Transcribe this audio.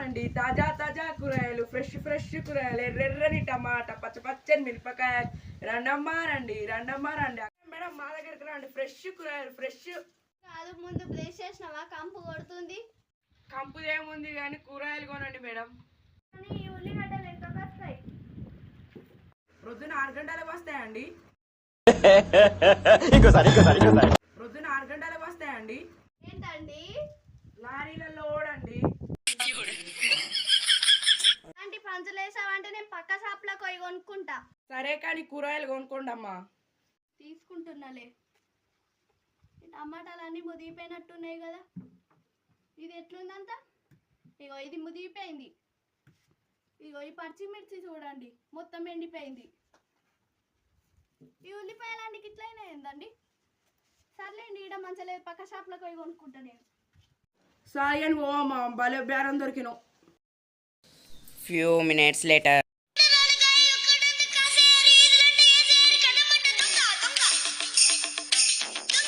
రండి తాజా తాజా కూరగాయలు ఫ్రెష్ కూరగాయలు ఎర్రెర్రని టమాటా పచ్చని మిరపకాయలు రండి మేడం మా దగ్గరికి రండి ఫ్రెష్ కూరగాయలు ఫ్రెష్ కాదు ముందు బ్రష్ చేసినావా కంపు కొడుతుంది కంపుదేముంది కానీ కూరగాయలు కొనండి మేడం ఈ ఉల్లిగడ్డలు ఎంతకు వస్తాయి ప్రొద్దున 6 గంటలకు వస్తాయండి ప్రొద్దున 6 గంటలకు వస్తాయండి ఏంటండి లారీలలో ఓడండి అంటే పంచలేసావంటే నేను పక్క షాప్లో పోయి కొనుక్కుంటా సరే కానీ కూరగాయలు కొనుక్కోండి అమ్మా తీసుకుంటున్నాలే టమాటాలన్నీ ముదిగిపోయినట్టున్నాయి కదా ఇది ఎట్లుందంత ఇగో ఇది ముదిగిపోయింది ఇగో ఈ పచ్చిమిర్చి చూడండి మొత్తం ఎండిపోయింది ఈ ఉల్లిపాయలాంటికి ఇట్లయినా ఏందండి సర్లేండి ఈడ మంచలేదు పక్క షాప్లో పోయి కొనుక్కుంటా నేను సారీ అని ఓ అమ్మా భలే బేరం దొరికినావు Few minutes later.